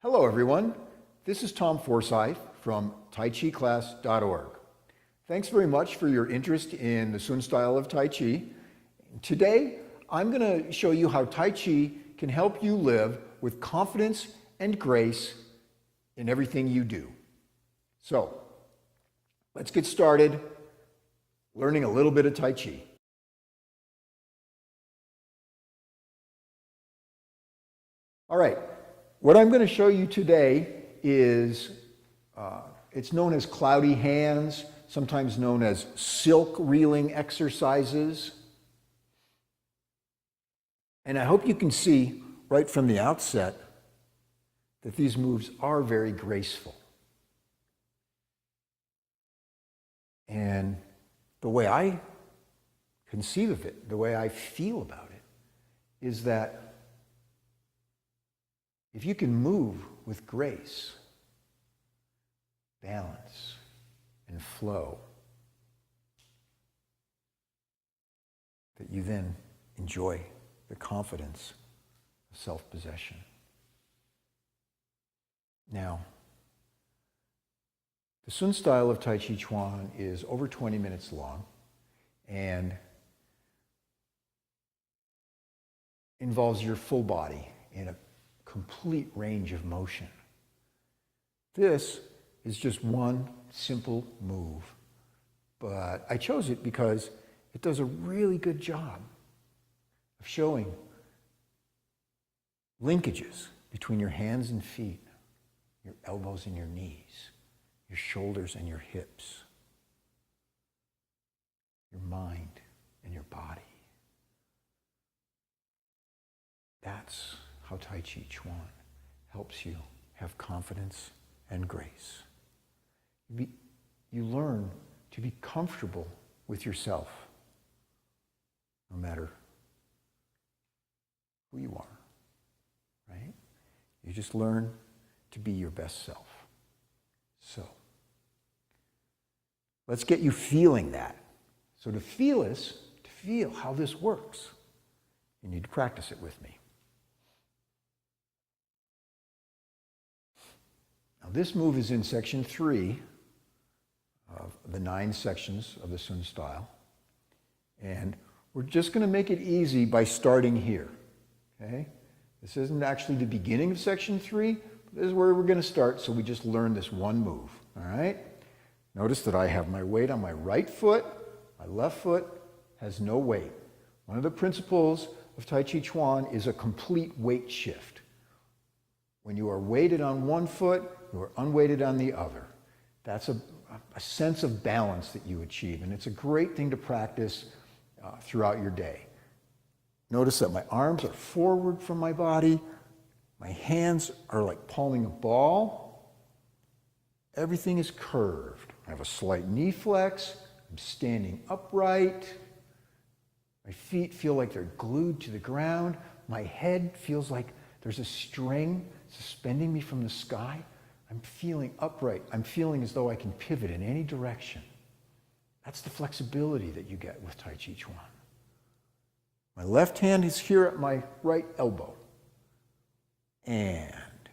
Hello everyone, this is Tom Forsythe from TaiChiClass.org. Thanks very much for your interest in the Sun Style of Tai Chi. Today, I'm going to show you how Tai Chi can help you live with confidence and grace in everything you do. So, let's get started learning a little bit of Tai Chi. All right. What I'm going to show you today is, it's known as cloudy hands, sometimes known as silk reeling exercises. And I hope you can see right from the outset that these moves are very graceful. And the way I conceive of it, the way I feel about it, is that if you can move with grace, balance, and flow, that you then enjoy the confidence of self-possession. Now, the Sun Style of Tai Chi Chuan is over 20 minutes long and involves your full body in a complete range of motion. This is just one simple move, but I chose it because it does a really good job of showing linkages between your hands and feet, your elbows and your knees, your shoulders and your hips, your mind and your body. That's how Tai Chi Chuan helps you have confidence and grace. You learn to be comfortable with yourself, no matter who you are, right? You just learn to be your best self. So, let's get you feeling that. So to feel how this works, you need to practice it with me. Now, this move is in section 3 of the 9 sections of the Sun Style. And we're just going to make it easy by starting here. Okay? This isn't actually the beginning of section 3. This is where we're going to start, so we just learn this one move. All right? Notice that I have my weight on my right foot. My left foot has no weight. One of the principles of Tai Chi Chuan is a complete weight shift. When you are weighted on one foot, you are unweighted on the other. That's a sense of balance that you achieve, and it's a great thing to practice throughout your day. Notice that my arms are forward from my body. My hands are like palming a ball. Everything is curved. I have a slight knee flex. I'm standing upright. My feet feel like they're glued to the ground. My head feels like there's a string suspending me from the sky. I'm feeling upright. I'm feeling as though I can pivot in any direction. That's the flexibility that you get with Tai Chi Chuan. My left hand is here at my right elbow. And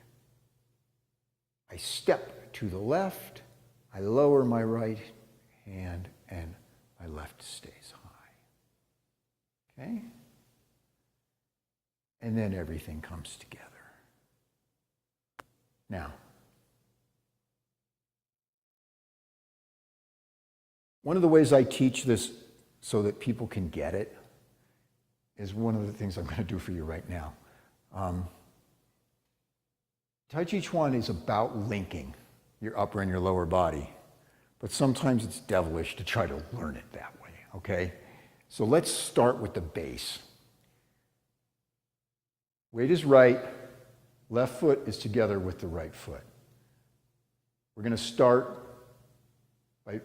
I step to the left. I lower my right hand and my left stays high. Okay? And then everything comes together. Now, one of the ways I teach this so that people can get it is one of the things I'm going to do for you right now. Tai Chi Chuan is about linking your upper and your lower body, but sometimes it's devilish to try to learn it that way, okay? So let's start with the base. Weight is right, left foot is together with the right foot. We're going to start by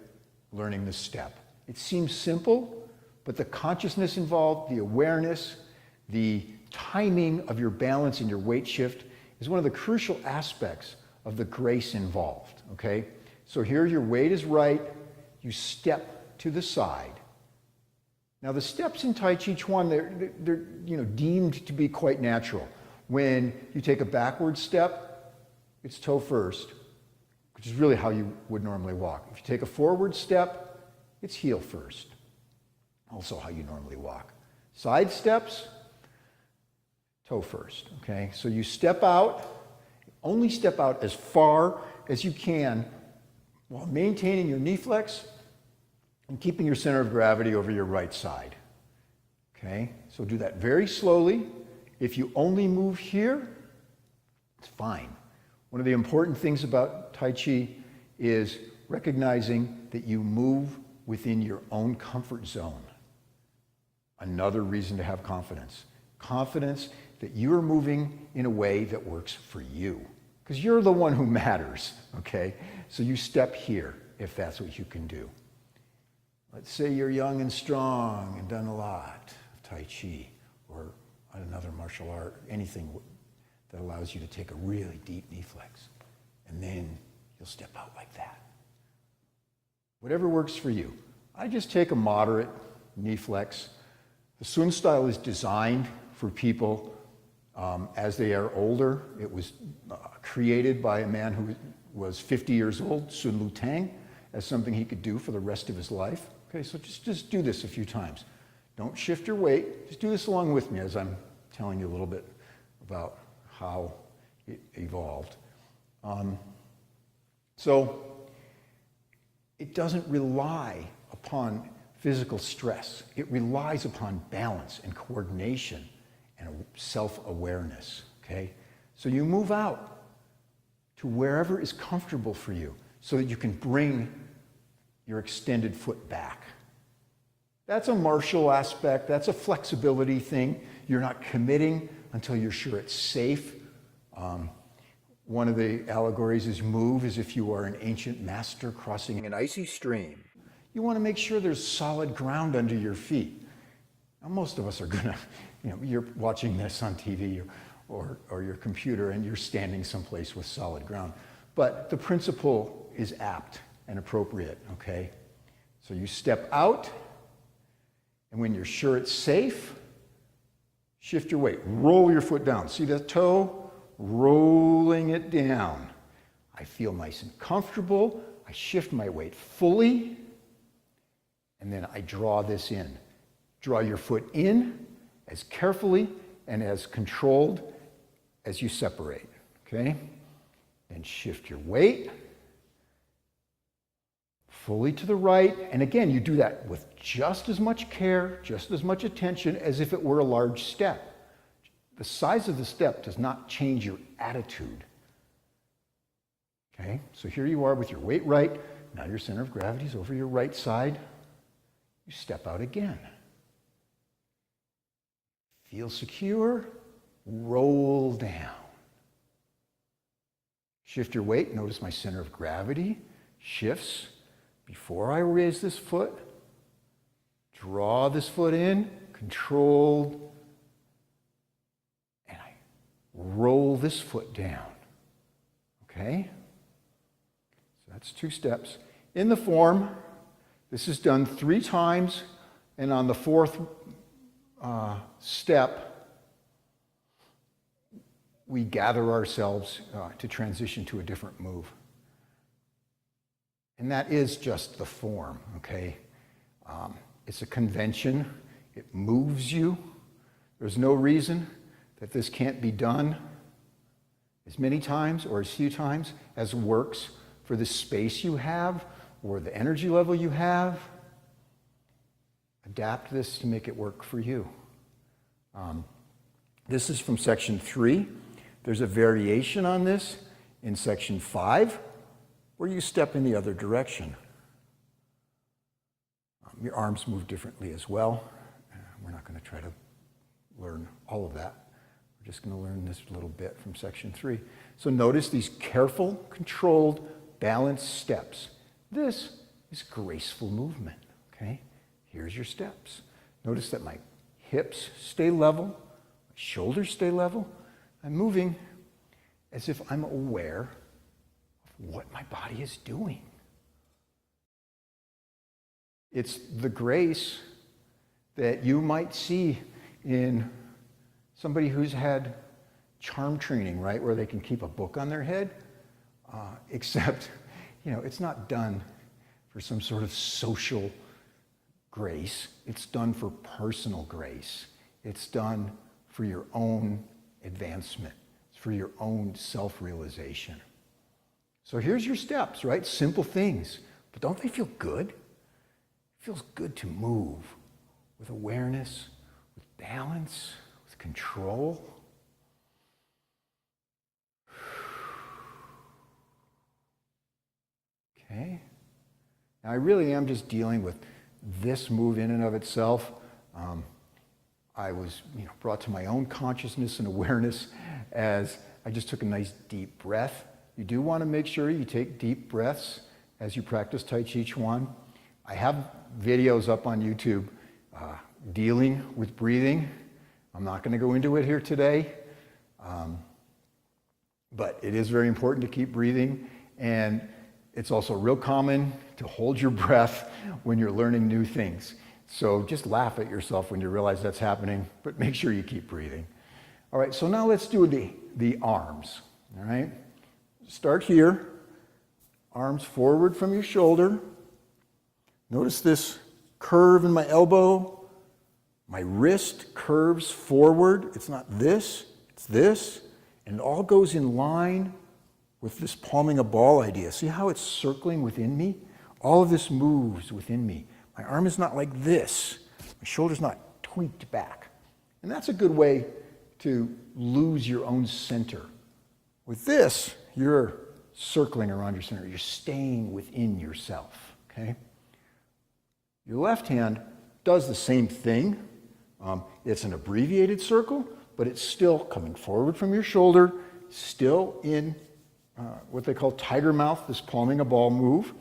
learning the step. It seems simple, but the consciousness involved, the awareness, the timing of your balance and your weight shift is one of the crucial aspects of the grace involved, okay? So here your weight is right, you step to the side. Now the steps in Tai Chi Chuan, they're deemed to be quite natural. When you take a backward step, it's toe first, which is really how you would normally walk. If you take a forward step, it's heel first, also how you normally walk. Side steps, toe first, okay? So you step out, only step out as far as you can while maintaining your knee flex and keeping your center of gravity over your right side, okay? So do that very slowly. If you only move here, it's fine. One of the important things about Tai Chi is recognizing that you move within your own comfort zone. Another reason to have confidence. Confidence that you're moving in a way that works for you. Because you're the one who matters, okay? So you step here if that's what you can do. Let's say you're young and strong and done a lot of Tai Chi or another martial art, anything that allows you to take a really deep knee flex. And then you'll step out like that. Whatever works for you. I just take a moderate knee flex. The Sun style is designed for people as they are older. It was created by a man who was 50 years old, Sun Lu Tang, as something he could do for the rest of his life. Okay, so just do this a few times. Don't shift your weight. Just do this along with me as I'm telling you a little bit about how it evolved. So it doesn't rely upon physical stress. It relies upon balance and coordination and self-awareness, okay? So you move out to wherever is comfortable for you so that you can bring your extended foot back. That's a martial aspect. That's a flexibility thing. You're not committing until you're sure it's safe. One of the allegories is move as if you are an ancient master crossing an icy stream. You want to make sure there's solid ground under your feet. Now, most of us are gonna, you're watching this on TV or your computer and you're standing someplace with solid ground. But the principle is apt and appropriate, okay? So you step out, and when you're sure it's safe, shift your weight. Roll your foot down. See that toe? Rolling it down. I feel nice and comfortable. I shift my weight fully, and then I draw this in. Draw your foot in as carefully and as controlled as you separate, okay? Then shift your weight fully to the right. And again, you do that with just as much care, just as much attention as if it were a large step. The size of the step does not change your attitude. Okay, so here you are with your weight right. Now your center of gravity is over your right side. You step out again. Feel secure, roll down. Shift your weight. Notice my center of gravity shifts. Before I raise this foot, draw this foot in, controlled, and I roll this foot down. Okay? So that's 2 steps. In the form, this is done 3 times, and on the 4th step, we gather ourselves to transition to a different move. And that is just the form, okay? It's a convention. It moves you. There's no reason that this can't be done as many times or as few times as works for the space you have or the energy level you have. Adapt this to make it work for you. This is from section 3. There's a variation on this in section 5, where you step in the other direction. Your arms move differently as well. We're not going to try to learn all of that. We're just going to learn this little bit from section 3. So notice these careful, controlled, balanced steps. This is graceful movement, okay? Here's your steps. Notice that my hips stay level, my shoulders stay level. I'm moving as if I'm aware what my body is doing. It's the grace that you might see in somebody who's had charm training, right? Where they can keep a book on their head. except, it's not done for some sort of social grace. It's done for personal grace. It's done for your own advancement. It's for your own self-realization. So here's your steps, right? Simple things. But don't they feel good? It feels good to move with awareness, with balance, with control. Okay. Now I really am just dealing with this move in and of itself. I was brought to my own consciousness and awareness as I just took a nice deep breath. You do want to make sure you take deep breaths as you practice Tai Chi Chuan. I have videos up on YouTube dealing with breathing. I'm not going to go into it here today, but it is very important to keep breathing, and it's also real common to hold your breath when you're learning new things. So just laugh at yourself when you realize that's happening, but make sure you keep breathing. All right, so now let's do the arms, all right? Start here, arms forward from your shoulder. Notice this curve in my elbow. My wrist curves forward. It's not this, it's this. And it all goes in line with this palming a ball idea. See how it's circling within me? All of this moves within me. My arm is not like this. My shoulder's not tweaked back. And that's a good way to lose your own center. With this, you're circling around your center. You're staying within yourself, okay? Your left hand does the same thing. It's an abbreviated circle, but it's still coming forward from your shoulder, still in what they call tiger mouth, this palming a ball move.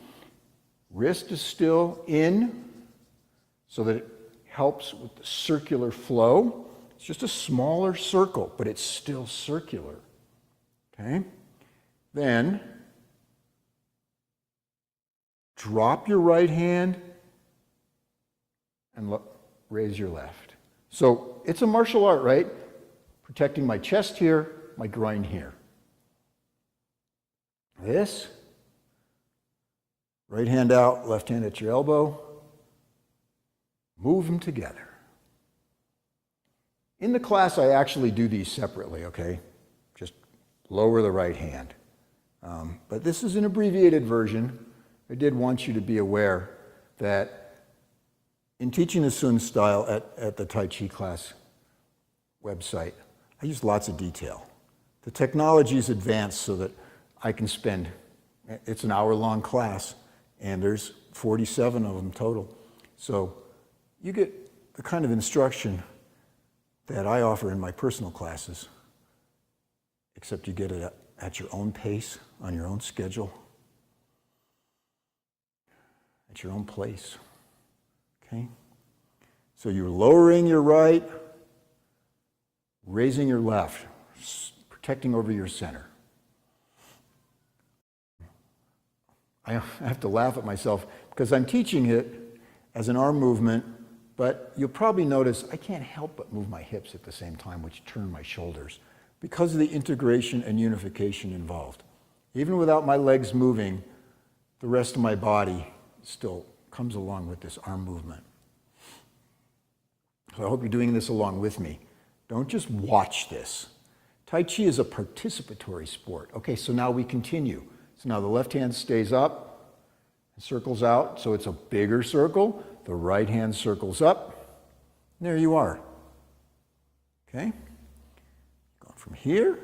Wrist is still in so that it helps with the circular flow. It's just a smaller circle, but it's still circular. Okay? Then drop your right hand and raise your left. So it's a martial art, right? Protecting my chest here, my groin here. This. Right hand out, left hand at your elbow. Move them together. In the class, I actually do these separately, okay? Just lower the right hand. But this is an abbreviated version. I did want you to be aware that in teaching the Sun style at the Tai Chi class website, I use lots of detail. The technology is advanced so that I can spend, it's an hour-long class, and there's 47 of them total. So you get the kind of instruction that I offer in my personal classes, except you get it at your own pace, on your own schedule, at your own place, okay? So you're lowering your right, raising your left, protecting over your center. I have to laugh at myself because I'm teaching it as an arm movement, but you'll probably notice I can't help but move my hips at the same time, which turn my shoulders, because of the integration and unification involved. Even without my legs moving, the rest of my body still comes along with this arm movement. So I hope you're doing this along with me. Don't just watch this. Tai Chi is a participatory sport. Okay, so now we continue. So now the left hand stays up and circles out, so it's a bigger circle. The right hand circles up. And there you are. Okay? Going from here,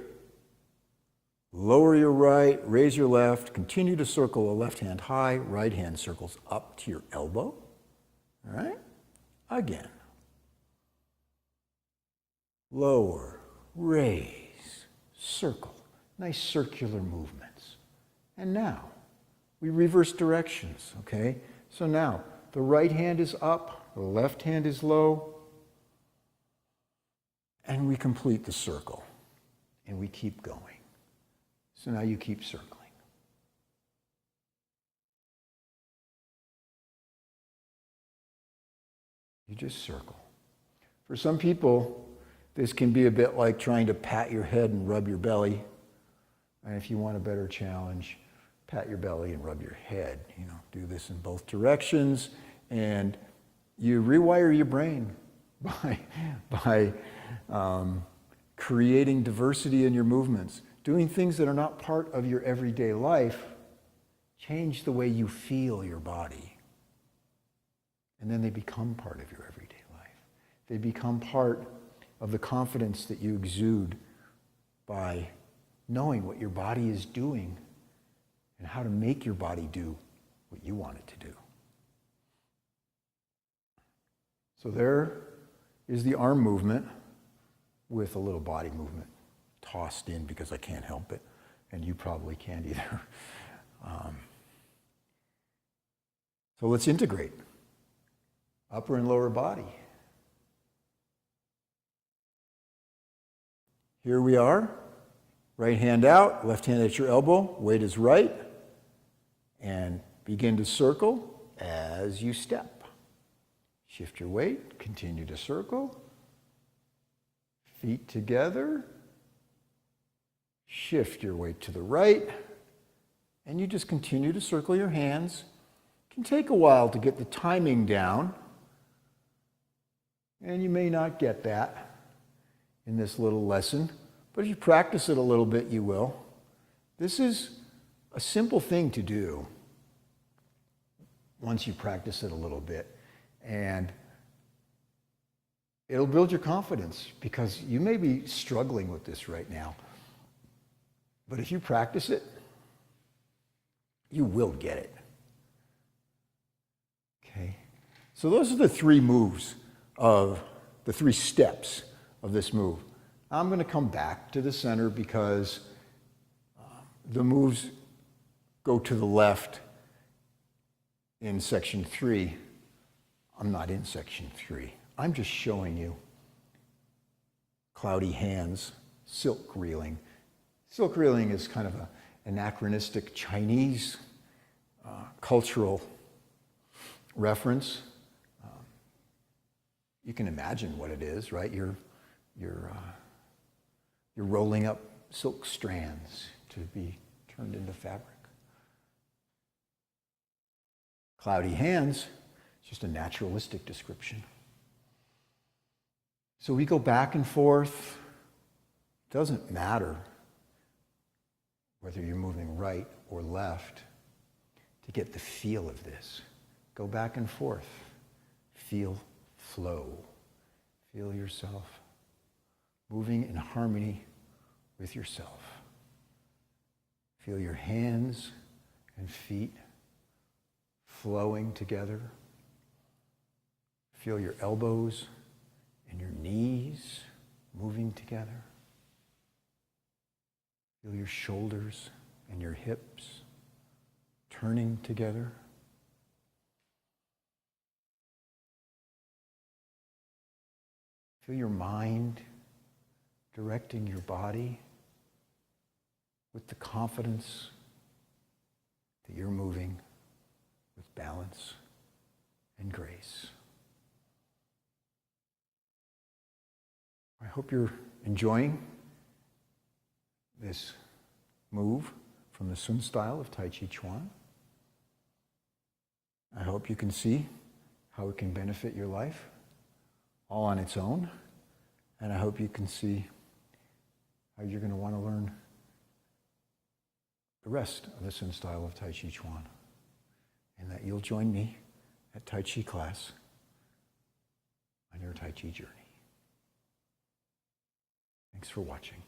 lower your right, raise your left, continue to circle the left hand high, right hand circles up to your elbow. All right? Again. Lower, raise, circle. Nice circular movements. And now, we reverse directions, okay? So now, the right hand is up, the left hand is low, and we complete the circle. And we keep going. So now you keep circling. You just circle. For some people, this can be a bit like trying to pat your head and rub your belly. And if you want a better challenge, pat your belly and rub your head. Do this in both directions, and you rewire your brain by creating diversity in your movements. Doing things that are not part of your everyday life change the way you feel your body. And then they become part of your everyday life. They become part of the confidence that you exude by knowing what your body is doing and how to make your body do what you want it to do. So there is the arm movement with a little body movement tossed in because I can't help it, and you probably can't either. So let's integrate upper and lower body. Here we are, right hand out, left hand at your elbow, weight is right, and begin to circle as you step. Shift your weight, continue to circle, feet together, shift your weight to the right, and you just continue to circle your hands. It can take a while to get the timing down, and you may not get that in this little lesson, but if you practice it a little bit, you will. This is a simple thing to do once you practice it a little bit, and it'll build your confidence because you may be struggling with this right now. But if you practice it, you will get it. Okay? So those are the three moves of the three steps of this move. I'm going to come back to the center because the moves go to the left in section 3. I'm not in section 3. I'm just showing you cloudy hands, silk reeling. Silk reeling is kind of an anachronistic Chinese cultural reference. You can imagine what it is, right? You're rolling up silk strands to be turned into fabric. Cloudy hands, just a naturalistic description. So we go back and forth. It doesn't matter whether you're moving right or left to get the feel of this. Go back and forth. Feel flow. Feel yourself moving in harmony with yourself. Feel your hands and feet flowing together. Feel your elbows and your knees moving together. Feel your shoulders and your hips turning together. Feel your mind directing your body with the confidence that you're moving with balance and grace. I hope you're enjoying this move from the Sun Style of Tai Chi Chuan. I hope you can see how it can benefit your life all on its own. And I hope you can see how you're going to want to learn the rest of the Sun Style of Tai Chi Chuan. And that you'll join me at Tai Chi class on your Tai Chi journey. Thanks for watching.